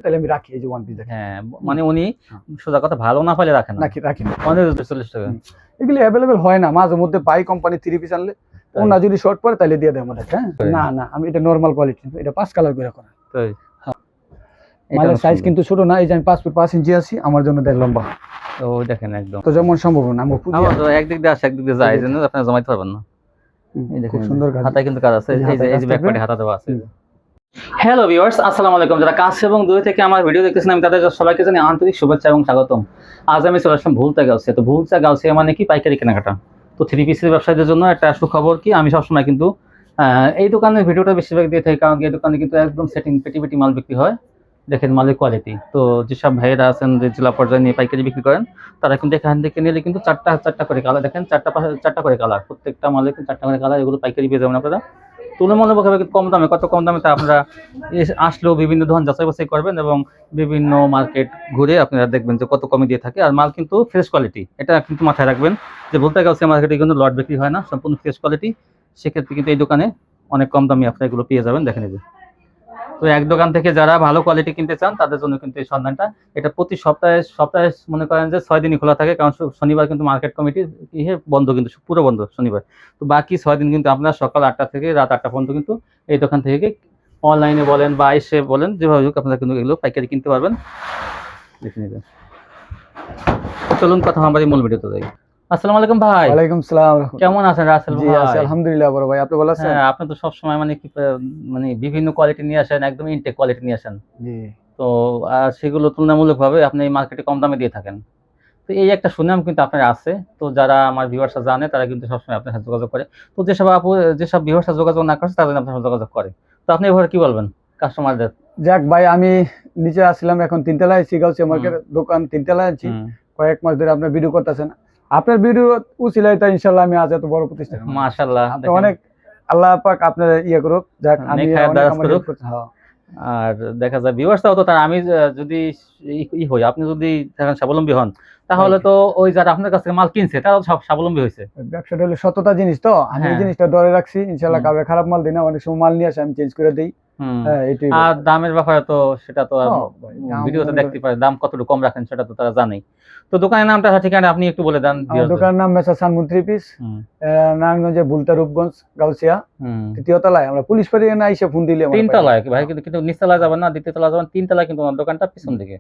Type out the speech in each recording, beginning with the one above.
তাহলে আমি রাখি এই যে ওয়ান পিস দেখেন। হ্যাঁ মানে উনি সোজা কথা ভালো না পাইলে রাখেন না। রাখি না। 40 টাকা এগুলি অ্যাভেলেবেল হয় না, মাঝে মধ্যে পাই কোম্পানি 3 পিস আনলে ওনা যদি শর্ট পড়ে তাহলে দিয়ে দেয় আমাদের। হ্যাঁ না না, আমি এটা নরমাল কোয়ালিটি, এটা 5 কালার করে করা। তাই মালের সাইজ কিন্তু ছোট না, এই যে আমি 5 ফুট 5 ইঞ্চি আছি, আমার জন্য দেড় লম্বা। ও দেখেন একদম তো যেমন সম্ভব না আমি আমার তো একদিক দিয়ে আসে একদিক দিয়ে যায়, এই জন্য আপনি জমাইতে পারবেন না। এই দেখেন খুব সুন্দর কাজ, হাতায় কিন্তু কাজ আছে, এই যে ব্যাক পার্টে হাতা দেওয়া আছে। হ্যালো ভিউয়ার্স, আসসালামু আলাইকুম। যারা কাছে এবং দূরে থেকে আমার ভিডিও দেখতেছেন আমি তাদের সবাইকে জানাই আন্তরিক শুভেচ্ছা এবং স্বাগতম। আজ আমি চলে আসলাম ভুলতা গাউসিয়া। তো ভুলতা গাউসিয়া মানে কি পাইকারি কেনাকাটা। তো 3 পিসের ব্যবসায়ীদের জন্য একটা সুখবর কি, আমি সবসময় কিন্তু এই দোকানের ভিডিওটা বেশিরভাগ দিয়ে থাকি, কারণ এই দোকানে কিন্তু একদম সেটিং পেটি মাল বিক্রি হয়। দেখেন মালের কোয়ালিটি। তো যেসব ভাইয়েরা আছেন যে জেলা পর্যায়ে নিয়ে পাইকারি বিক্রি করেন, তারা কিন্তু এখান থেকে নিলে কিন্তু চারটা করে কালার, দেখেন চারটা করে কালার, প্রত্যেকটা মালে কিন্তু 4টা করে কালার, এগুলো পাইকারি পেয়ে যাবেন আপনারা তুলনামূলকভাবে কম দামে। কত কম দামে তা আপনারা আসলেও বিভিন্ন ধরনের যাচাই বাছাই করবেন এবং বিভিন্ন মার্কেট ঘুরে আপনারা দেখবেন যে কত কমে দিয়ে থাকে। আর মাল কিন্তু ফ্রেশ কোয়ালিটি, এটা কিন্তু মাথায় রাখবেন যে বলতে গাউসিয়া মার্কেটে কিন্তু লট বিক্রি হয় না, সম্পূর্ণ ফ্রেশ কোয়ালিটি। সেক্ষেত্রে কিন্তু এই দোকানে অনেক কম দামে আপনারা এগুলো পেয়ে যাবেন। দেখেন এই যে, তো এক দোকান থেকে যারা ভালো কোয়ালিটি কিনতে চান তাদের জন্য কিন্তু এই সন্ধানটা। এটা প্রতি সপ্তাহে মনে করেন যে 6 দিনই খোলা থাকে, কারণ শনিবার কিন্তু মার্কেট কমিটি বন্ধ, কিন্তু পুরো বন্ধ শনিবার। তো বাকি 6 দিন কিন্তু আপনারা সকাল 8টা থেকে রাত 8টা পর্যন্ত কিন্তু এই দোকান থেকে অনলাইনে বলেন বা এসে বলেন, যেভাবে হোক আপনারা কিন্তু এগুলো পাইকারি কিনতে পারবেন। দেখে নেবেন। চলুন কথা আমার মূল ভিডিওতে যাই। আসসালামু আলাইকুম ভাই। ওয়ালাইকুম আসসালাম। কেমন আছেন রাসেল ভাই? জি আছি আলহামদুলিল্লাহ বড় ভাই, আপনি ভালো আছেন? হ্যাঁ, আপনি তো সব সময় মানে বিভিন্ন কোয়ালিটি নিয়ে আসেন, একদম ইনটেক কোয়ালিটি নিয়ে আসেন। জি। তো সেগুলো তুলনামূলকভাবে আপনি এই মার্কেটে কম দামে দিয়ে থাকেন। তো এই একটা সুনাম কিন্তু আপনার আছে। তো যারা আমার ভিউয়ার্সরা জানে তারা কিন্তু সবসময় আপনার সাথে যোগাযোগ করে। তো যেসব ভিউয়ার্সরা যোগাযোগ না করছে তারা আপনার সাথে যোগাযোগ করে। তো আপনি এভাবে কি বলবেন কাস্টমারদের? যাক ভাই, আমি নিচে আসছিলাম, এখন 3 তলায় গাউসিয়া মার্কেট দোকান 3 তলায় আছি। কয়েক মাস ধরে আপনার ভিডিও করতেছেন, আপনার ভিডিও উচিলায় তাই ইনশাআল্লাহ আমি আজ এত বড় প্রতিষ্ঠান। মাশাআল্লাহ, অনেক আল্লাহ পাক আপনার ইয়ে করুক। যাক আমি আর দেখা যায় ভিউয়ার্সরাও তো, তার আমি যদি হই, আপনি যদি স্বাবলম্বী হন, তাহলে তো ওই যারা আপনার কাছ থেকে মাল কিনছে তারাও সব স্বাবলম্বী হয়েছে। ব্যবসাটা হলো সততা জিনিস, তো আমি এই জিনিসটা ধরে রাখছি ইনশাআল্লাহ। কাউকে খারাপ মাল দিই না, অনেক সময় মাল নিয়ে আসে আমি চেঞ্জ করে দিই। হ্যাঁ এটাই। আর দামের ব্যাপারে তো সেটা তো ভিডিওতে দেখতে পারে, দাম কতটুকু কম রাখেন সেটা তো তারা জানেই। তো দোকানের নামটা ঠিকানা আপনি একটু বলে দেন। দোকানের নাম মেসা সানমুন 3 পিস, নারায়ণগঞ্জে ভুলতা রূপগঞ্জ গাউসিয়া 3য় তলায়। আমরা পুলিশ ফাঁড়ি না এসে ফোন দিলে 3 তলায় ভাই, কিন্তু নিচতলায় যাবেন না, 2য় তলায় যাবেন, 3 তলায় কিন্তু আমার দোকানটা পিছন দিকে।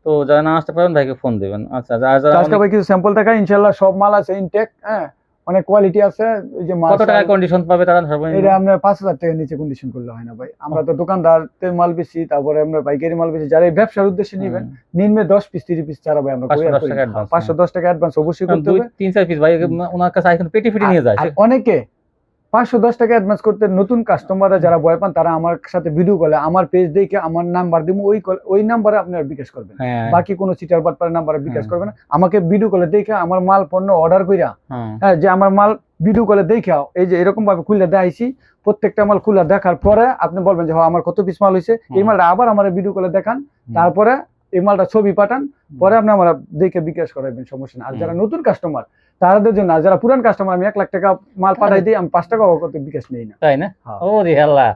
তো যারা না আসতে পারেন ভাইকে ফোন দিবেন। আচ্ছা, আজকে ভাই কিছু স্যাম্পল দেখাই, ইনশাআল্লাহ সব মাল আছে ইনটেক। হ্যাঁ অনেক কোয়ালিটি আছে। এই যে কত টাকা কন্ডিশন পাবে তারা? এটা আমরা 5000 টাকা নিচে কন্ডিশন করলে হয় না ভাই। আমরা তো দোকানদারদের মাল বেশি, তারপরে আমরা পাইকারি মাল বেশি। যারা এই ব্যবসার উদ্দেশ্যে নেবেন নিম্নে 10 পিস 30 পিস ছাড়া ভাই আমরা 510 টাকা অ্যাডভান্স অবশ্যই করতে হবে। 3-4 পিস ভাই ওনার কাছে এখন পেটি নিয়ে যায়। অনেকে 510 টাকা অ্যাডভান্স করতে, নতুন কাস্টমাররা যারা ভয় পান তারা আমার সাথে ভিডিও কলে আমার পেজ দেখে আমার নাম্বার দিব, ওই নাম্বারে আপনারা বিকাশ করবেন। বাকি কোনো চিটার বাটপার নাম্বারে বিকাশ করবেন না। আমাকে ভিডিও কলে দেখে আমার মাল পণ্য অর্ডার কইরা, হ্যাঁ যে আমার মাল ভিডিও কলে দেখাও, এই যে এরকম ভাবে খুলে দেখাইছি, প্রত্যেকটা মাল খুলে দেখার পরে আপনি বলবেন যে হ্যাঁ আমার কত পিস মাল হয়েছে, এই মালটা আবার আমার ভিডিও কলে দেখান, তারপরে এই মালটা ছবি পাঠান, পরে আপনি আমার দেখে বিকাশ করাবেন, সমস্যা না। আর যারা নতুন কাস্টমার তাদের জন্য, আর যারা পুরান কাস্টমার আমি 1 লাখ টাকা মাল পাঠাই দিই, আমি 5 টাকা কত বিকাশ নেই না, তাই না? ও রে আল্লাহ,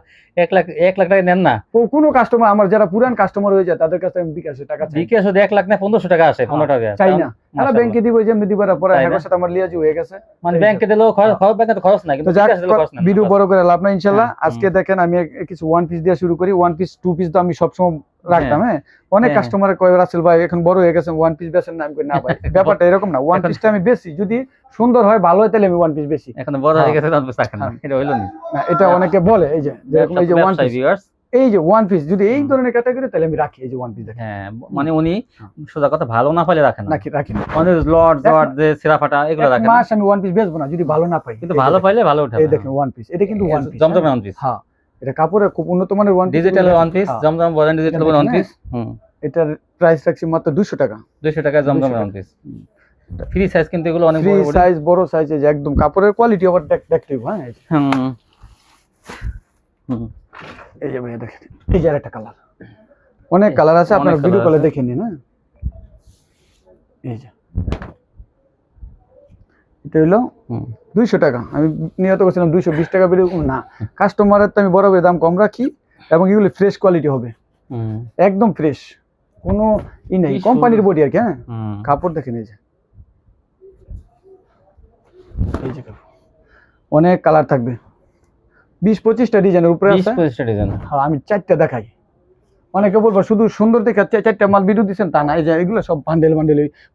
1 লাখ টাকা নেন না? কোনো কাস্টমার আমার যারা পুরান কাস্টমার হয়ে যায় তাদের কাছে আমি বিকাশে টাকা চাই। বিকাশ 1 লাখ না 1500 টাকা আসে, 15 টাকা চাই না। তারা ব্যাংকে দিব, যে দিবার পরে এর সাথে আমার লিয়াজি হয়ে গেছে, মানে ব্যাংকে দিলেও খরচ না, কিন্তু বিকাশ দিলেও খরচ না। ভিডিও বড় করে লাভ না ইনশাআল্লাহ। আজকে দেখেন আমি কিছু 1 পিস দিয়ে শুরু করি। 1 পিস 2 পিস তো আমি সব সময় রাখতাম। হ্যাঁ অনেক কাস্টমার কয় রাসেল ভাই এখন বড় হয়ে গেছে 1 পিস বেচেন না, আমি কই না ভাই ব্যাপারটা এরকম না। 1 পিসটা আমি বেশি, যদি সুন্দর হয় ভালো হয় তাহলে আমি 1 পিস বেশি। এখন বড় হয়ে গেছে দাম রাখেন না, এটা হইলো না। এটা অনেকে বলে এই যে এই যে 1 পিস, এই যে 1 পিস যদি এই ধরনের ক্যাটাগরি তাহলে আমি রাখি এই যে 1 পিস দেখেন। হ্যাঁ মানে উনি সোজা কথা ভালো না পাইলে রাখেন না, রাখি না। মানে লট যে সেরা ফাটা এগুলো রাখেন। মাস আমি 1 পিস বেচবো না যদি ভালো না পাই, কিন্তু ভালো পাইলে ভালো উঠাবে। এই দেখেন 1 পিস, এটা কিন্তু 1 পিস জমজমে 1 পিস। হ্যাঁ এটা কাপড়ের খুব উন্নত মানের 1 পিস, ডিজিটাল 1 পিস, জমজম বলেন ডিজিটাল 1 পিস। এটার প্রাইস রাখছি মাত্র 200 টাকা। 200 টাকা জমজম 1 পিস। ফ্রি সাইজ কিন্তু এগুলো অনেক বড় বড় সাইজ, বড় সাইজ, এই যে একদম কাপড়ের কোয়ালিটি আবার দেখতে। হ্যাঁ এই যে ভাই দেখেন, এই যে আরেকটা কালার, অনেক কালার আছে, আপনারা ভিডিও কলে দেখে নিন। হ্যাঁ এই যে এটা হলো 200 টাকা। আমি নিয়ত করছিলাম 220 টাকা বেরিয়ে না, কাস্টমারের তো আমি বরাবর দাম কম রাখি এবং এগুলো ফ্রেশ কোয়ালিটি হবে। একদম ফ্রেশ, কোনো ই নেই, কি কোম্পানির সুন্দর। বডি আর কি। হ্যাঁ, কাপড় দেখেন এই যে কাপড়। অনেক কালার থাকবে, 20-25টা ডিজাইনের উপরে আছে। 20-25টা ডিজাইন। হ্যাঁ, আমি 4টা দেখাই। অনেকে বলবো শুধু সুন্দর দেখে 4টা মাল ভিডিও দিচ্ছেন, তা না। এই যে এগুলো সব বান্ডেল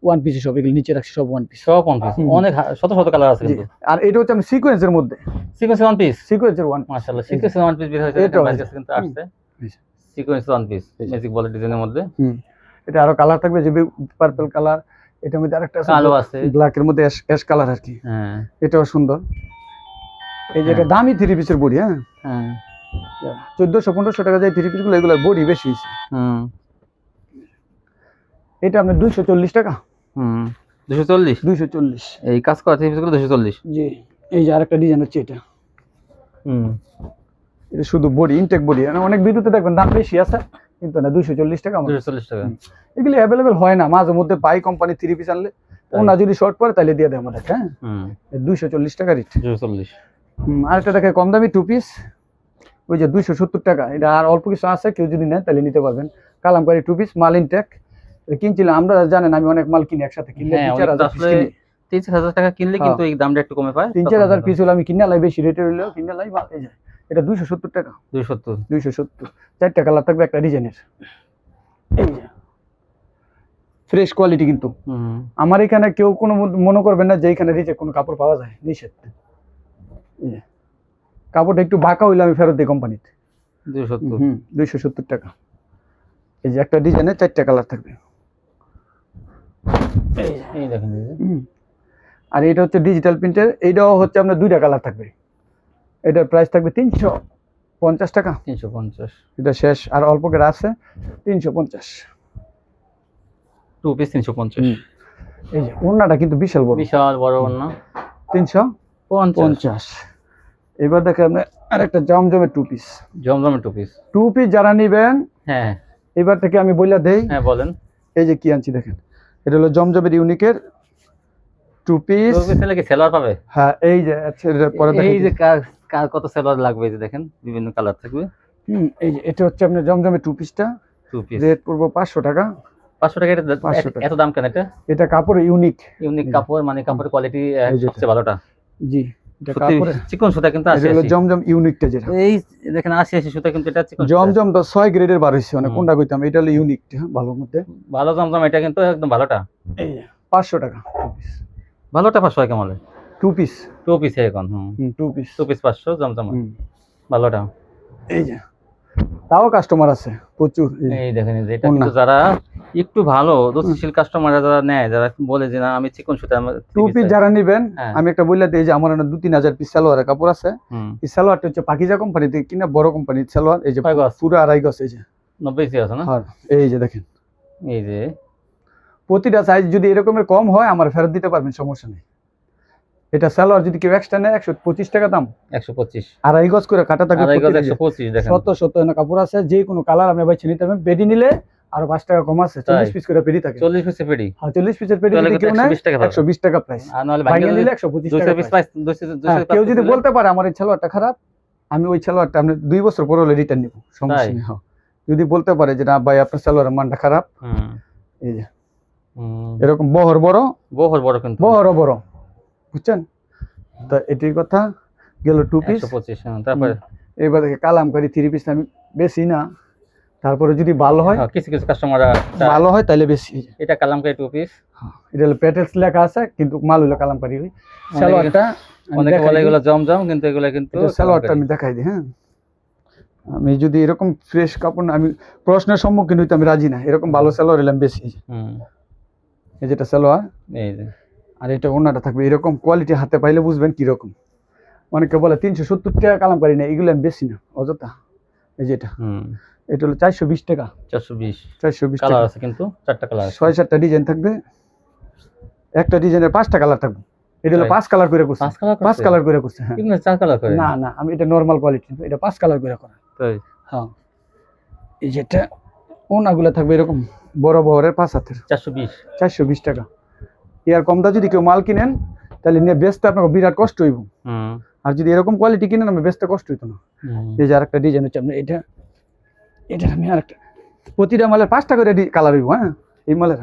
ওয়ান পিস, সব এগুলো নিচে রাখছি, সব ওয়ান পিস। সব ওয়ান পিস, অনেক শত শত কালার আছে কিন্তু। আর এটা হচ্ছে আমি সিকোয়েন্সের মধ্যে, সিকোয়েন্স ওয়ান পিস, সিকোয়েন্সের ওয়ান। মাশাআল্লাহ, সিকোয়েন্স ওয়ান পিস বের হয়েছে, এটা এটা কাছে কিন্তু আসছে সিকোয়েন্স ওয়ান পিস ম্যাজিক বলের ডিজাইনের মধ্যে। এটা আরো কালার থাকবে, যে পার্পল কালার, এটার মধ্যে আরেকটা কালো আছে, ব্ল্যাকের মধ্যে অ্যাশ কালার আর কি। হ্যাঁ, এটাও সুন্দর। এই যে এটা দামি 3 পিসের বডি। হ্যাঁ, 1400-1500 টাকা যায় 3 পিসগুলো, এগুলোর বডি বেশি হয়েছে। এটা আপনার 240 টাকা। 240 এই কাজ করা 3 পিসগুলো 240। জি। এই যে আরেকটা ডিজাইন হচ্ছে এটা। এটা শুধু বডি, ইনটেক বডি। অনেক ভিডিওতে দেখবেন দাম বেশি আছে, কিন্তু না, 240 টাকা। 240 টাকা। এগুলি অ্যাভেলেবেল হয় না, মাঝে মধ্যে পাই কোম্পানি 3 পিস আনলে, ওনা যদি শর্ট পড়ে তাহলে দিয়ে দেয় আমাদের। হ্যাঁ, 240 টাকা রেট। 240। আরেকটা দেখে কম দামি 2 পিস, ওই যে 270 টাকা। এটা আর অল্প কিছু আছে, কেউ যদি নেয় তাহলে নিতে পারবেন। কালামকারী 2 পিস, মাল ইনটেক। কিনছিলাম আমরা, জানেন আমি অনেক মাল কিনি একসাথে, কিনলে 3-4,000 পিস কিনি। 3-4,000 টাকা কিনলে কিন্তু এই দামটা একটু কমে পায়। 3-4,000 পিস হলে আমি কিনে লাই, বেশি রেটে হইলেও কিনে লাই। এই যে এটা 270 টাকা। 270। 4টা কালার থাকবে একটা ডিজাইনের। এই যে ফ্রেশ কোয়ালিটি কিন্তু। আমার এখানে কেউ কোনো মনে করবেন না যে এখানে রিজেক্ট কোনো কাপড় পাওয়া যায়, নিষেধ। কাপড়টা একটু বাঁকা হইলে আমি ফেরত দিই কোম্পানিতে। 270 টাকা। এই যে একটা ডিজাইনের 4টা কালার থাকবে। এই দেখেন, আর এটা হচ্ছে ডিজিটাল প্রিন্টের, এইটাও হচ্ছে আপনার 2টা কালার থাকবে। এটার প্রাইস থাকবে 350 টাকা। 350। এটা শেষ, আর অল্প করে আছে 350। 2 পিস 350। এই যে ওন্নাটা কিন্তু বিশাল বড়, বিশাল বড় ওন্না। 350। এবার দেখেন আপনি আরেকটা জমজমের 2 পিস। জমজমের 2 পিস। 2 পিস যারা নেবেন, হ্যাঁ, এবার থেকে আমি বইলা দেই। হ্যাঁ, বলেন। এই যে কি আনছি দেখেন, এটা হলো জমজমের ইউনিকের 2 পিস। 2 পিস হলে কি সেলার পাবে? হ্যাঁ, এই যে পরে দেখেন, এই যে কত সেলার লাগবে, এই যে দেখেন বিভিন্ন কালার থাকবে। এই যে এটা হচ্ছে আপনার জমজমের 2 পিসটা। 2 পিস রেট পড়বে 500 টাকা। 500 টাকা। এটা 500 টাকা। এত দাম কেন? এটা কাপড় ইউনিক কাপড়, মানে কাপড়ের কোয়ালিটি সবচেয়ে ভালোটা। জি, এটা কাপড় চিকন সুতা কিন্তু এটা হলো জমজম ইউনিকটা, যেটা এই দেখেন 80 সুতা কিন্তু, এটা চিকন জমজম তো 6 গ্রেডের বার হইছে, মানে কোনটা কইতাম, এটা হলো ইউনিক ভালোর মধ্যে। ভালো জমজম, এটা কিন্তু একদম ভালোটা। এই 500 টাকা 2 পিস। ভালোটা 500 টাকা মানে 2 পিস। 2 পিস এখন 2 পিস। 2 পিস 500 জমজম ভালোটা। এই যে তাও কাস্টমার আছে প্রচুর। এই দেখেন, এটা কিন্তু যারা একটু ভালো দোষশীল কাস্টমাররা যারা নেয়, যারা বলে যে না আমি চিকন সুতা 2 পিস যারা নেবেন, আমি একটা বইলা দেই যে আমার এখানে 2-3 হাজার পিস সালোয়ারের কাপড় আছে। এই সালোয়ারটা হচ্ছে পাকিজা কোম্পানি থেকে কিনা, বড় কোম্পানির সালোয়ার। এই যে পুরো 2.5 গজ, এই যে 90 সি আছে না। হ্যাঁ, এই যে দেখেন, এই যে প্রতিটা সাইজ যদি এরকমের কম হয় আমার ফেরত দিতে পারবেন, সমস্যা নেই। এটা সালোয়ার যদি কেউ এক্সট্রা নেয় 125 টাকা দাম। 125। 2.5 গজ করে কাটা থাকবে। 2.5 গজ 125। দেখেন, শত না কাপড় আছে, যে কোনো কালার আপনি বাইছে নিতে পারবেন। পেডি নিলে আর 5 টাকা কম আছে, 40 পিস করে পেডি থাকে। 40 পিসের পেডি। হ্যাঁ, 40 পিসের পেডি যদি কেউ নেয় 120 টাকা প্রাইস। আর নাহলে বাইরে নিলে 125 টাকা প্রাইস। 200 কেউ যদি বলতে পারে আমার এই সালোয়ারটা খারাপ, আমি ওই সালোয়ারটা আপনি 2 বছর পরে হলে রিটার্ন নিব, সমস্যা নেই। হ্যাঁ, যদি বলতে পারে যে না ভাই আপনার সালোয়ারের মানটা খারাপ। এই যে এরকম বহর বড় কিন্তু বড়, বুঝছেন তো। এটির কথা গেল 2 পিস 125। তারপরে এবার দেখে কালামকারী 3 পিস আমি বেশি না, তারপরে যদি ভালো হয়, কিছু কাস্টমাররা ভালো হয় তাহলে বেশি। এটা কালামকারী 2 পিস। এটা হলো প্যাটেলস লেখা আছে, কিন্তু মাল হলো কালামকারী। সালোয়ারটা অনেকে বলে এগুলো জমজম, কিন্তু এগুলো কিন্তু সালোয়ারটা আমি দেখাই দিই। হ্যাঁ, আমি যদি এরকম ফ্রেশ কাপড়, আমি প্রশ্নের সম্মুখীন হইতে আমি রাজি না। এরকম ভালো সালোয়ার এলাম বেশি। এই যেটা সালোয়ার, এই যে, আর এটা ওন্নাটা থাকবে এরকম কোয়ালিটি, হাতে পাইলে বুঝবেন কিরকম। অনেকে বলে 370 টাকা কালামকারী নেই, এগুলো আমি বেশি না, অযথা। এই যেটা, এটা হলো 420 টাকা। 420 কালার আছে কিন্তু 4টা কালার, 6-7টা ডিজাইন থাকবে। একটা ডিজাইনের 5টা কালার থাকবে। এটা হলো 5 কালার করে করছে। 5 কালার করে করছে। হ্যাঁ, কিন্তু 4 কালার করে না, আমি এটা নরমাল কোয়ালিটি, এটা 5 কালার করে করা। তাই? হ্যাঁ, এই যেটা ওনাগুলো থাকবে এরকম বড় বহরের 5 হাতের। 420 টাকা। এর কম দা যদি কেউ মাল কিনেন তাহলে নিয়ে বেচতে আপনাকে বিরাট কষ্ট হইব। আর যদি এরকম কোয়ালিটি কিনেন আমি বেচতে কষ্ট হইতো না। এই যে আরেকটা ডিজাইন হচ্ছে আপনি, এটা আমি আরেকটা প্রতিটা মালের 5টা করে কালার হইব। হ্যাঁ, এই মালের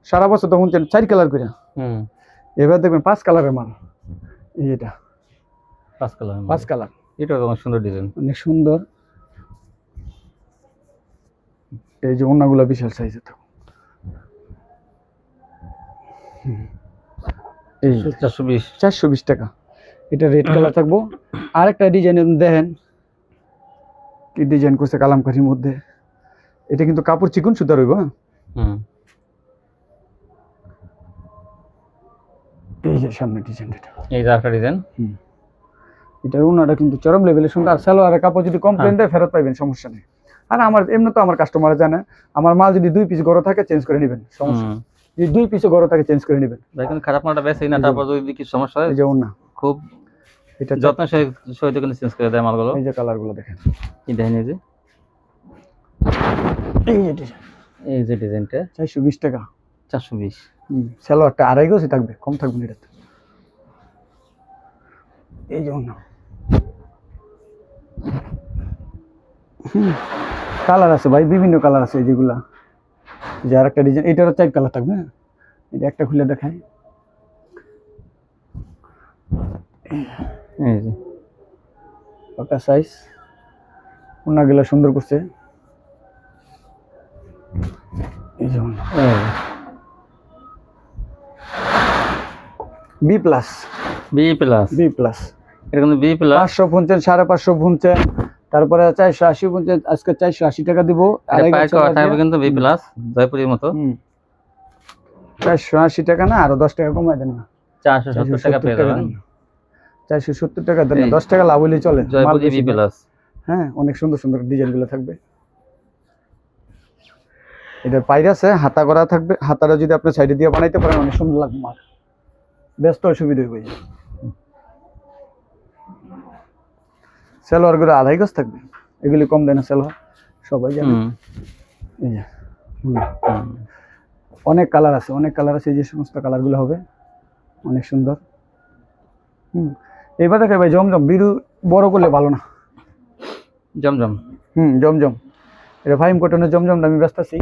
সারা বছর তখন 4 কালার করে। এবার দেখবেন 5 কালারের মাল। এটা 5 কালার, 5 কালার। এটা অনেক সুন্দর ডিজাইন, অনেক সুন্দর। এই যে ওন্নাগুলো বিশাল সাইজের তো। এই 420 টাকা। এটা রেড কালার থাকবো। আরেকটা ডিজাইন দেখেন কি ডিজাইন করছে কালামকারীর মধ্যে। এটা কিন্তু কাপড় চিকন সুতার হইব। হ্যাঁ, এই যে সামনে ডিজাইনটা, এই যে আরেকটা ডিজাইন। এটা ওন্নাটা কিন্তু চরম লেভেলের সুন্দর। আর সালোয়ারের কাপড় যদি কমপ্লেন দেয় ফেরত পাইবেন, সমস্যা নেই। আর আমার এমনি তো আমার কাস্টমার জানে, আমার মাল যদি 2 পিস গরো থাকে চেঞ্জ করে নেবেন, সমস্যা নেই। যদি 2 পিসও গরো থাকে চেঞ্জ করে নেবেন। দেখেন খারাপ মালটা বেশি না, তারপর যদি কিছু সমস্যা হয়, এই যে ওন্না খুব এটা যত্ন সহিত কিন্তু চেঞ্জ করে দেয় মালগুলো। এই যে কালারগুলো দেখেন, এই দেখেন, এই যে ডিজাইনটা 420 টাকা। 420। সালোয়ারটা 2.5 গজ থাকবে, কম থাকবে না এটাতে। এই যে ওন্না কালার আছে ভাই, বিভিন্ন কালার আছে। এই যেগুলা, যে আরেকটা ডিজাইন, এটারও 4 কালার থাকবে। হ্যাঁ, এটা একটা খুলে দেখাই। এই যে একটা সাইজ, ওন্নাগুলো সুন্দর করছে। এই যে ওন্না বি প্লাস, এটা কিন্তু বি প্লাস। 500 বুনছেন, 550 বুনছেন, তারপরে 480 বুনছেন। আজকে 480 টাকা দিব। কিন্তু বি প্লাস জয়পুরের মতো 480 টাকা না, আরো 10 টাকা কমাই দেন না, 470 টাকা পেয়ে যাবেন। 470 টাকা দেন, 10 টাকা লাভ হইলে চলে। Jaipuri B plus. হ্যাঁ, অনেক সুন্দর সুন্দর ডিজাইন গুলো থাকবে। এটার পাইর আছে, হাতা করা থাকবে। হাতাটা যদি আপনি সাইডে দিয়ে বানাইতে পারেন অনেক সুন্দর লাগবে মাল, ব্যস্ত সুবিধা হইবে। সালোয়ার গুলো 2.5 গজ থাকবে, এগুলি কম দেয় না সালোয়ার, সবাই জানে। এই যে অনেক কালার আছে, অনেক কালার আছে। এই যে সমস্ত কালার গুলো হবে অনেক সুন্দর। এইবার দেখে ভাই জমজম বিরু বড় করলে ভালো না। জমজম, জমজম, এটা ফাইম কটনের জমজমটা আমি ব্যস্ত আছি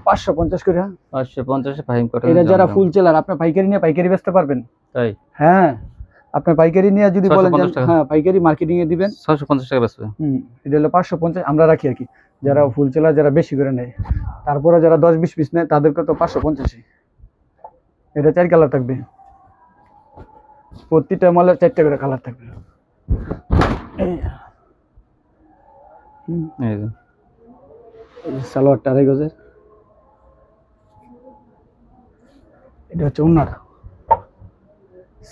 550 করে। 550 ফাইম কটন। এটা যারা ফুল সেলার, আপনি পাইকারি নিয়ে পাইকারি বেচতে পারবেন। তাই? হ্যাঁ, আপনি পাইকারি নিয়ে যদি বলেন হ্যাঁ পাইকারি মার্কেটিং এ দিবেন 650 টাকা বেচবে। এটা হলো 550 আমরা রাখি আর কি। যারা ফুল সেলার, যারা বেশি করে নেয়, তারপরে যারা 10-20 পিস নেয় তাদেরকে তো 550। এটা 4 কালার থাকবে, প্রতিটা মালের 4টা করে কালার থাকবে। এই যে সালোয়ারটা 2.5 গজের। এটা হচ্ছে ওন্নাটা,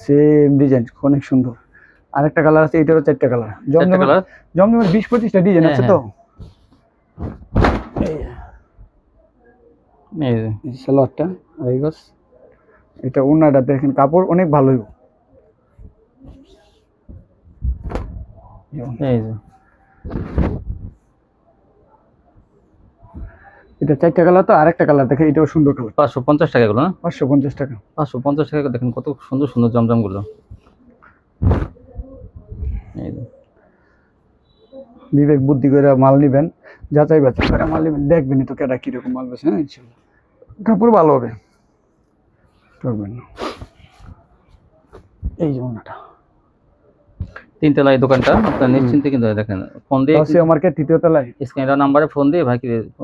সেম ডিজাইন, অনেক সুন্দর। আরেকটা কালার আছে, এটারও 4টা কালার। জমজমের 20-25টা ডিজাইন আছে তো। এই সালোয়ারটা 2.5 গজ। এটা ওন্নাটা দেখেন, কাপড় অনেক ভালো হইব। এই যে এটা 4টা কালার তো। আরেকটা কালার দেখেন, এটাও সুন্দর কালার। 550 টাকা গুলো না? 550 টাকা। 550 টাকা দেখেন কত সুন্দর সুন্দর জমজম গুলো। এই যে বিবেক বুদ্ধি করে মাল নিবেন, যাচাই বাছাই করে মাল নিবেন, দেখবেনই তো কেডা কিরকম মাল বেছে। হ্যাঁ, ইনশাআল্লাহ কাপড় ভালো হবে, করবেন না। এই যে ওন্নাটা 3 তলায় দোকানটা, আপনার নিশ্চিন্তে কিন্তু দেখেন ফোন দিয়ে আসিয়া মার্কেট 3য় তলায় স্ক্রিনের নাম্বারে ফোন দিয়ে ভাই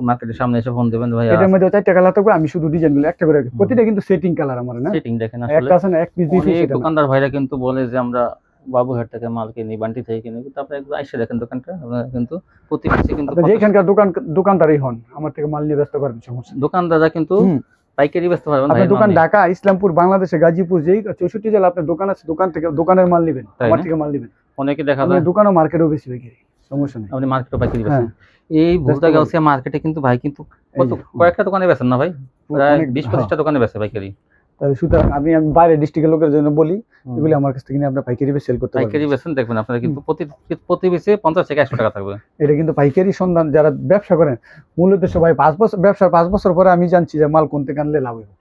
মার্কেটের সামনে এসে ফোন দিবেন ভাই। এটার মধ্যে 4টা কালার থাকবে, আমি শুধু ডিজাইনগুলো একটা করে রাখি। প্রতিটা কিন্তু সেটিং কালার আমার না, সেটিং দেখেন। আসলে একটা আছে না, এক পিস দুই পিস। দোকানদার ভাইরা কিন্তু বলে যে আমরা বাবুঘাট থেকে মাল কিনি, বান্টি থেকে কিনি, কিন্তু আপনি একবার এসে দেখেন দোকানটা, আপনারা কিন্তু প্রতি পিসে কিন্তু যেখানকার দোকানদারই হন আমার থেকে মাল নিয়ে ব্যস্ত পারবেন, সমস্যা নেই। দোকানদাররা কিন্তু পাইকারি ব্যস্ত পারবেন। আপনার দোকান ঢাকা, ইসলামপুর, বাংলাদেশে গাজীপুর, যেই 64 জেলা আপনার দোকান আছে, দোকান থেকে দোকানের মাল নেবেন, আমার থেকে মাল নেবেন। অনেকে দেখা যায় দোকানও মার্কেটও বেশি পাইকারি, সমস্যা নেই। আপনি মার্কেটও পাইকারি বেচেন। এই ভুলতা গাউসিয়া মার্কেটে কিন্তু ভাই কিন্তু কয়েকটা দোকানে বেচেন না ভাই, প্রায় 20-25টা দোকানে বেচে পাইকারি। তাহলে সুতরাং আমি বাইরে ডিস্ট্রিক্টের লোকের জন্য বলি, এগুলি আমার কাছ থেকে আপনি পাইকারি সেল করতে পারবেন। পাইকারি বেচেন, দেখবেন আপনার কিন্তু প্রতি পিসে 50 থেকে 100 টাকা থাকবে। এটা কিন্তু পাইকারি সন্ধান যারা ব্যবসা করেন, মূলত সবাই 5 বছর ব্যবসার 5 বছর পরে আমি জানছি যে মাল কোন থেকে আনলে লাভ হবে।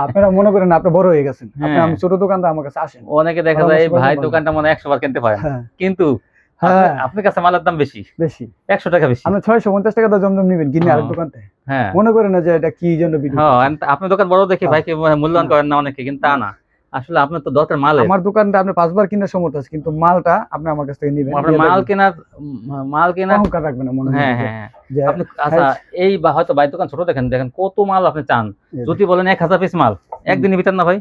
আপনারা মনে করেন আপনি বড় হয়ে গেছেন, আপনি আমি ছোট দোকানদার আমার কাছে আসেন। অনেকে দেখা যায় ভাই দোকানটা মনে 100 বার কিনতে পারেন, কিন্তু হ্যাঁ আপনার কাছে মালের দাম বেশি বেশি 100 টাকা বেশি। আপনি 650 টাকা তো জমজম নিবেন কিনে আরেক হ্যাঁ। দোকান থেকে, হ্যাঁ মনে করেন না যে এটা কি জন্য ভিডিও। হ্যাঁ আপনার দোকান বড় দেখে হ্যাঁ। ভাইকে মূল্যায়ন করেন না অনেকে, কিন্তু তা না, আসলে আপনার তো দরকার মালের। আমার দোকানটা আপনি 5 বার কিনার সমর্থ আছে, কিন্তু মালটা আপনি আমার কাছ থেকে নিবেন। আপনার মাল কেনার অহংকার রাখবেন না মনে হ্যাঁ হয় হ্যাঁ হ্যাঁ। যে আপনি আচ্ছা এই বা হয়তো ভাই দোকান ছোট, দেখেন দেখেন কত মাল আপনি চান, যদি বলেন 1000 পিস মাল একদিনের ভিতর না ভাই,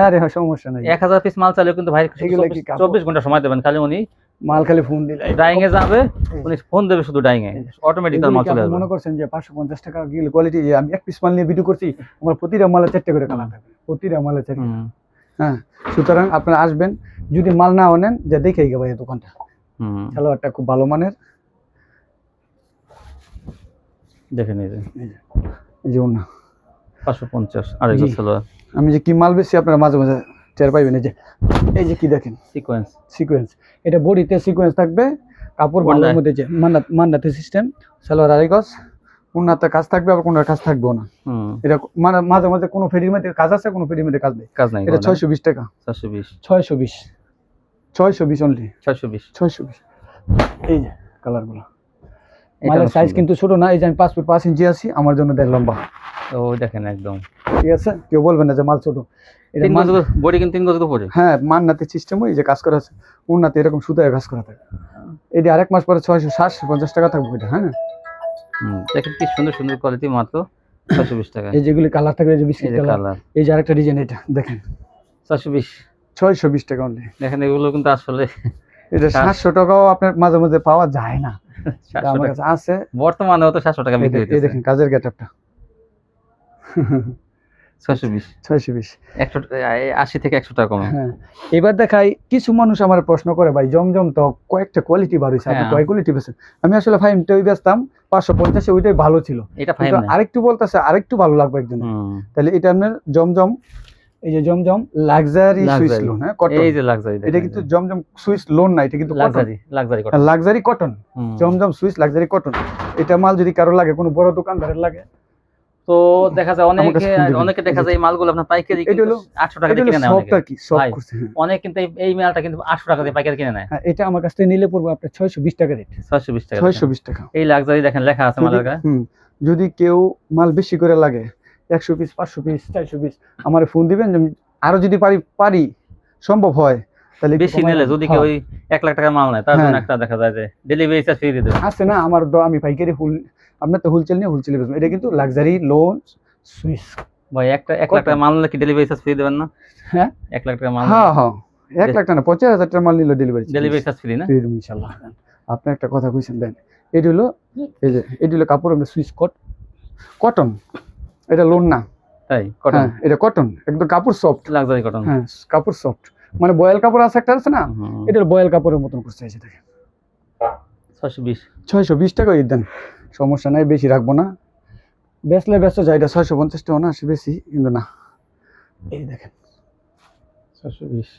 আরে সমস্যা নাই, 1000 পিস মাল চাইলেও কিন্তু ভাই এগুলা কি কাপড়? 24 ঘন্টা সময় দেবেন, খালি উনি মাল খালি ফোন দিলে ডাইং এ যাবে, উনি ফোন দেবে শুধু ডাইং এ, অটোমেটিক তার মাল চলে আসবে। মনে করছেন যে 550 টাকা গিলে কোয়ালিটি, যে আমি এক পিস মাল নিয়ে ভিডিও করছি, আমার প্রতিটা মালে 4টা করে কালার থাকবে, প্রতিটা মালে 4টা। হ্যাঁ, সুতরাং আপনারা আসবেন, যদি মাল না নেন যে দেখেই গেবে এই দোকানটা। সালোয়ারটা খুব ভালো মানের, দেখেন এই যে না 550 আড়াই গজ সালোয়ার। আমি যে কি মাল বেশি আপনারা মাঝে মাঝে টের পাইবেন। এই যে কি দেখেন সিকোয়েন্স, এটা বডিতে সিকোয়েন্স থাকবে, কাপড় ভালোর মধ্যে যে মান্নাতে সিস্টেম, সালোয়ার আড়াই গজ, কোনটাতে কাজ থাকবে আবার কোনটার কাজ থাকবেও না। এটা মানে মাঝে মাঝে কোনো ফেডির মধ্যে কাজ আছে, কোনো ফেডির মধ্যে কাজ নেই। এটা 620 টাকা, 620 অনলি, 620। এই যে কালারগুলো, মালের সাইজ কিন্তু ছোট না, এই যে আমি 5 ফুট 5 ইঞ্চি আছি, আমার জন্য দেড় লম্বা। ও দেখেন একদম ঠিক আছে, কেউ বলবেন না যে মাল ছোট। এটা বডি কিন্তু 3 গজ উপরে। হ্যাঁ, মান্নাতে সিস্টেম, এই যে কাজ করা আছে, উন্নাতে এরকম সুতায় কাজ করা থাকে। এই যে আরেক মাস পরে 650 টাকা থাকবে এটা। হ্যাঁ দেখেন কি সুন্দর সুন্দর কোয়ালিটি, মাত্র 620 টাকা। এই যেগুলি কালার থাকবে, এই যে বিস্কিট কালার, এই যে আরেকটা ডিজাইন, এটা দেখেন 620 টাকা অনলি। দেখেন এগুলো কিন্তু আসলে এটা 700 টাকাও আপনার মাঝে মাঝে পাওয়া যায় না, আমার কাছে আছে বর্তমানেও তো 700 টাকা বিক্রি হচ্ছে। এই দেখেন কাজের গেটআপটা 620 80 থেকে 100 টাকা কম। হ্যাঁ, এবার দেখাই, কিছু মানুষ আমার প্রশ্ন করে, ভাই জমজম তো কয়েকটা কোয়ালিটি বার হইছে, আপনি কয় কোয়ালিটি বেচেন? আমি আসলে ফাইমটাই বেচতাম 550, ওইটাই ভালো ছিল। এটা ফাইম না, আরেকটু বলতেছে আরেকটু ভালো লাগবে একজন, তাহলে এটা আপনার জমজম, এই যে জমজম লাক্সারি সুইস লোন। হ্যাঁ কটন, এই যে লাক্সারি, এটা কিন্তু জমজম সুইস লোন না, এটা কিন্তু লাক্সারি কটন, জমজম সুইস লাক্সারি কটন। এটা মাল যদি কারো লাগে, কোনো বড় দোকানদারের লাগে, তো দেখা যায় অনেকে দেখা যায় এই মালগুলো আপনার পাইকারি 800 টাকা দিয়ে কিনে নেয় অনেক, কিন্তু এই মালটা কিন্তু 800 টাকা দিয়ে পাইকারি কিনে নেয়। এটা আমার কাছ থেকে নিলে পড়বে আপনার 620 টাকা রেট, 620 টাকা। এই লাক্সারি দেখেন লেখা আছে মালের গায়ে। যদি কেউ মাল বেশি করে লাগে, 100 পিস 500 পিস 400 পিস, আমার ফোন দিবেন, আরো যদি পারি সম্ভব হয়, তাহলে বেশি নিলে, যদি কেউ 1 লাখ টাকার মাল নেয়, তার জন্য একটা দেখা যায় যে ডেলিভারি চার্জ ফ্রি দিয়ে দেবে। আছে না আমার, আমি পাইকারি ফুল, আপনার তো হোলসেল নিয়ে হোলসেল বেচবেন। এটা কিন্তু লাক্সারি লোন সুইস। ভাই 1 লাখ টাকা মাল নিলে কি ডেলিভারি চার্জ ফ্রি দেবেন না? হ্যাঁ 1 লাখ টাকা মাল, হ্যাঁ 1 লাখ টাকা না, 50,000 টাকা মাল নিলে ডেলিভারি চার্জ ফ্রি না? ইনশাআল্লাহ। আপনি একটা কথা কইছেন, দেন এটা হলো, এই যে এটা হলো কাপড়, সুইস কটন, এটা লোন না, তাই কটন, এটা কটন একদম কাপড় সফট, লাক্সারি কটন। হ্যাঁ কাপড় সফট, মানে বয়েল কাপড় আছে একটা, আছে না, এটা বয়েল কাপড়ের মতন করতে চাইছে। দেখেন 620 টাকা দেন, সমস্যা নাই, বেশি রাখবো না, বেচলে ব্যস্ত যায়, এটা 650 টাকা না, বেশি কিন্তু না। এই দেখেন 620,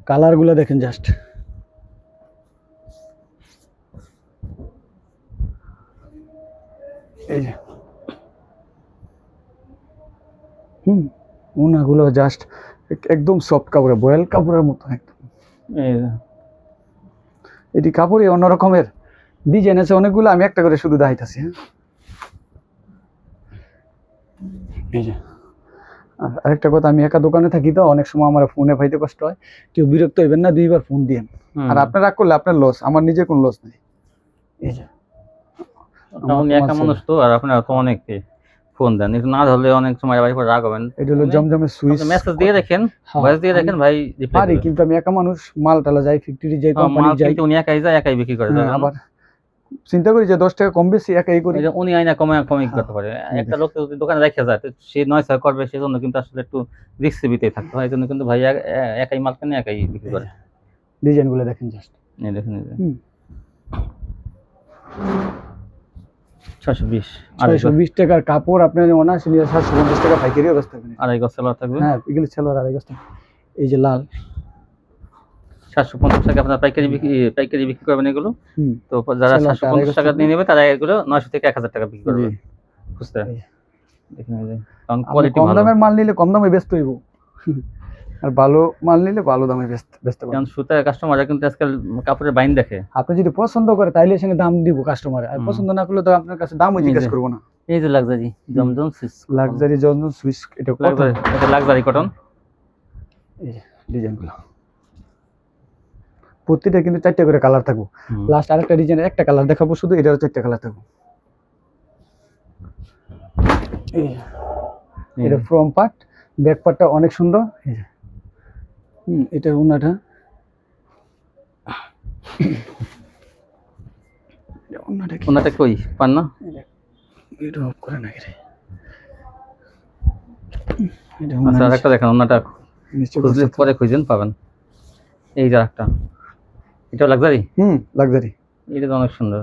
কালার গুলো দেখেন জাস্ট, এই যে ওনাগুলো জাস্ট একদম সফট কাপড়, বয়েল কাপড়ের মতো একদম। এটি কাপড়ই অন্য রকমের ডিজাইন আছে অনেকগুলো, আমি একটা করে শুধু দেখাইতাছি। এই যে আরেকটা কথা, আমি একা দোকানে থাকি তো, অনেক সময় আমার ফোনে পাইতে কষ্ট হয়, কেউ বিরক্ত হইবেন না, 2বার ফোন দিয়েন, আর আপনার রাগ করলে আপনার লস, আমার নিজের কোনো লস নেই। এই যে একা মানুষ তো, আর আপনার তো অনেকে ফোন দেন, একটু না ধরলে অনেক সময় ভাই রাগ হবেন। এটা হলো জমজমের সুইচ, মেসেজ দিয়ে দেখেন, ভয়েস দিয়ে দেখেন, ভাই পারি, কিন্তু আমি একা মানুষ, মাল টালা যাই, ফ্যাক্টরি যাই, কোম্পানি যাই, উনি একাই যায়, একাই বিক্রি করে। আবার চিন্তা করি যে 10 টাকা কম বেশি একাই করি, উনি আইনা কমে করতে পারে। একটা লোক যদি দোকানে রেখে যায়, সে 9 করবে, সেজন্য কিন্তু আসলে একটু রিস্ক ভিতরে থাকতে হয়, এই জন্য কিন্তু ভাই একাই মাল কেনে একাই বিক্রি করে। ডিজাইন গুলো দেখেন জাস্ট, এই দেখেন 620 টাকার কাপড়, আপনি অনায়াসে নিয়ে 750 টাকা পাইকারিও বেচতে পারবেন। আড়াই গজ সালোয়ার থাকবে। হ্যাঁ এগুলো সালোয়ার আড়াই গজ থাকবে। এই যে লাল 750 টাকা আপনারা পাইকারি বিক্রি করবেন এগুলো। তো যারা 750 টাকা দিয়ে নেবে, তারা এগুলো 900 থেকে 1000 টাকা বিক্রি করবে। বুঝতে দেখেন, এই যে কারণ কোয়ালিটি কম দামের মাল নিলে কম দামে বেচতে হইব। আর ভালো মাল নিলে ভালো দামে বেচতে পারবেন। কারণ সুতার কাস্টমাররা কিন্তু আজকাল কাপড়ের বাইন দেখে। আপনি যদি পছন্দ করে তাইলে সঙ্গে দাম দিব কাস্টমার, আর পছন্দ না করলে তো আপনার কাছে দামও জিজ্ঞেস করবো না। এই যে লাক্সারি জমজম সুইচ, লাক্সারি জমজম সুইচ, এটা লাক্সারি, এটা লাক্সারি কটন। এই ডিজাইনগুলো প্রতিটা কিন্তু 4টা করে কালার থাকবো। লাস্ট আরেকটা ডিজাইনের একটা কালার দেখাবো, শুধু এটারও 4টা কালার থাকবো। এটা ফ্রন্ট পার্ট, ব্যাক পার্টটা অনেক সুন্দর। এটার ওনাটা ওনাটা কই পান না, এটা অফ করে না রে। আচ্ছা আরেকটা দেখেন, ওনাটা খুঁজলে পরে খুঁজেন পাবেন। এই যে একটা, এটা লাক্সারি। লাক্সারি, এটা তো অনেক সুন্দর।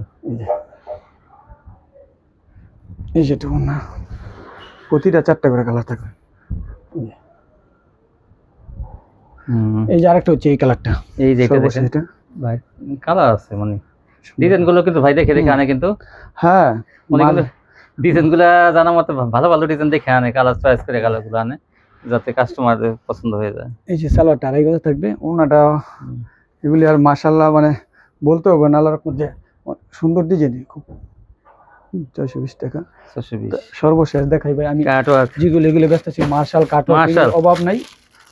এই যেটা ওনা, প্রতিটা 4টা করে কালার থাকবে। এই যে আরেকটা হচ্ছে এই কালারটা, এই যে এটা দেখেন ভাই, কালার আছে মানে ডিজাইন গুলো কিন্তু ভাই দেখে দেখে আনে কিন্তু। হ্যাঁ, অনেকগুলো ডিজাইন গুলা জানা মতো ভালো ভালো ডিজাইন দেখে আনে, কালার চয়েস করে কালার গুলো আনে যাতে কাস্টমারদের পছন্দ হয়ে যায়। এই যে সালোয়ারটা আড়াই গজ থাকবে, ওনাটা এগুলি আর মাশাআল্লাহ মানে বলতে হবে না, আল্লাহর মধ্যে সুন্দর ডিজাইন। খুব 420 টাকা। 420 সর্বশেষ দেখাই ভাই আমি কাটওয়ার্ক, যেগুলো এগুলো ব্যস্ত মার্শাল কাটওয়ার্ক, অভাব নাই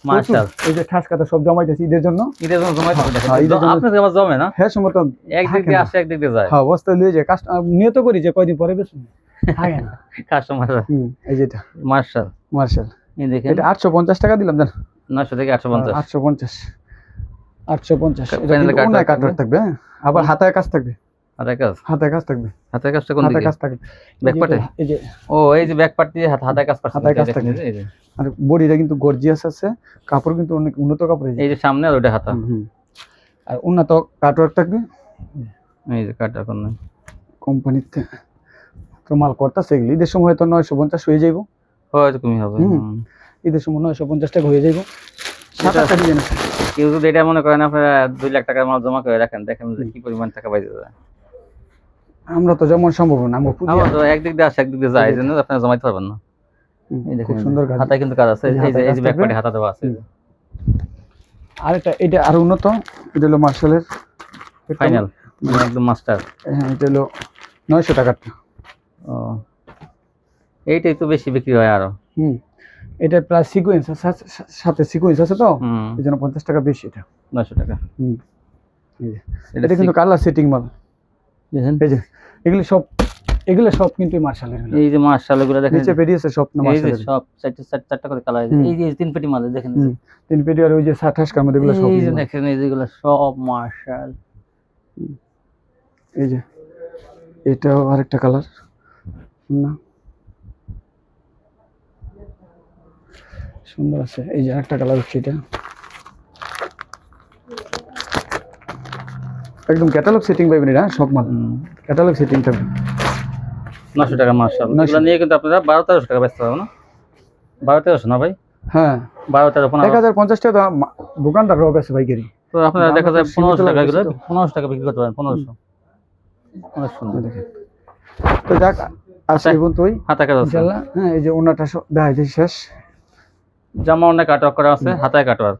মার্শাল। এই যে ঠাস কাটা সব জমাইতেছি ঈদের জন্য। ঈদের জন্য জমাইতে দেখেন আপনাদের আবার জমে না, হ্যাঁ সম্মত একদিক দিয়ে আসে একদিক দিয়ে যায়। হ্যাঁ বস্তা লিয়ে যায়, নিয়ত করি যে কয়দিন পরে বেচুন, থাকে না কাস্টমাররা। এই যেটা মার্শাল, মার্শাল, এই দেখেন এটা 850 টাকা দিলাম জান। 900 থেকে 850, 850 এটা অনেক কাটওয়ার্ক থাকবে। আবার হাতায় কাজ থাকবে, হাতের কাজ, হাতায় কাজ থাকবে, হাতের কাজটা কোন দিকে? হাতায় কাজ থাকবে ব্যাক পার্টে। এই যে ও এই যে ব্যাক পার্ট দিয়ে হাতের কাজ করছে, হাতায় কাজ থাকবে। এই যে আর বডিটা কিন্তু গর্জিয়াস আছে, কাপড় কিন্তু অনেক উন্নত কাপড়। এই যে সামনে আর ওটা হাতা, আর উন্নত কাটওয়ার্ক থাকবে। এই যে কাটা কোন কোম্পানিতে তো মাল করতেছে, এগুলি ঈদের সময় হয়তো 950 হয়ে যাইব, হয়তো কমই হবে। ঈদের সময় 950 টাকা হয়ে যাইব। কেউ যদি এটা মনে করেন আপনারা 2 লাখ টাকার মাল জমা করে রাখেন, দেখেন যে কি পরিমাণ টাকা পাইতে যায়। আমরা তো যেমন সম্ভব না, আমরা তো একদিক দিয়ে আসে একদিক দিয়ে যায়, এই জন্য আপনারা জমাইতে পারবেন না। এই দেখেন খুব সুন্দর কাজ, হাতায় কিন্তু কাজ আছে, এই যে ব্যাক পার্টে হাতা দেওয়া আছে। আর এটা আরো উন্নত, এটা হলো মার্শালের ফাইনাল, মানে একদম মাস্টার। হ্যাঁ, এটা হলো 900 টাকাটা। ও এইটাই তো বেশি বিক্রি হয় আরো। এটা প্লাস সিকোয়েন্স সাথে সিকোয়েন্স আছে তো, এই জন্য 50 টাকা বেশি। এটা 900 টাকা। এটা কিন্তু কালার সেটিং মাল। এই যে এগুলো সব কিন্তু মার্শালের। এই যে মার্শাল গুলো দেখেন, নিচে পেডি আছে সব না মার্শালের, সব চারটা করে কালার। এই যে 3 পেটি মাল দেখেন, 3 পেডি আর ওই যে 28 কার মধ্যে এগুলো সব, এই যে দেখেন এই যেগুলো সব মার্শাল। এই যে এটাও আরেকটা কালার না, সুন্দর আছে। এই যে আরেকটা কালার হচ্ছে এটা, একদম ক্যাটালগ সেটিং পাইবেন। এটা সব মাল ক্যাটালগ সেটিং থাকবে। 900 টাকা মার্শাল, এগুলো নিয়ে কিন্তু আপনারা 1200-1300 টাকা বেচতে পারবেন না? 1200-1300 না ভাই? হ্যাঁ 1200-1500, 1050 টাকা দোকানদার রব আছে ভাইকারি। তো আপনারা দেখা যায় 1500 টাকা, এগুলো 1500 টাকা বিক্রি করতে পারেন। 1500 অনেক সুন্দর দেখেন। তো যাক আজকে এই পর্যন্তই, হাতা কাজ আছে ইনশাআল্লাহ। হ্যাঁ, এই যে ওনাটা দেখাই দিই শেষ, জামা অনেক কাটওয়ার্ক করা আছে, হাতায় কাটওয়ার্ক।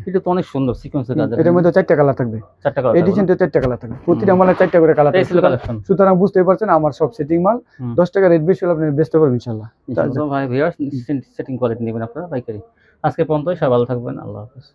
এটা তো অনেক সুন্দর সিকোয়েন্সের কাজ। এটার মধ্যে 4টা কালার থাকবে, 4টা কালার, এই ডিজাইনটা 4টা কালার থাকবে, প্রতিটা মালে 4টা করে কালার থাকবে। সুতরাং বুঝতেই পারছেন আমার সব সেটিং মাল 10 টাকা রেট বেশি হলে আপনি বেচতে পারবেন ইনশাআল্লাহ। ভাই ভিউয়ার্স, সেটিং কোয়ালিটি নেবেন আপনারা পাইকারি। আজকে পর্যন্তই, সবাই ভালো থাকবেন, আল্লাহ হাফেজ।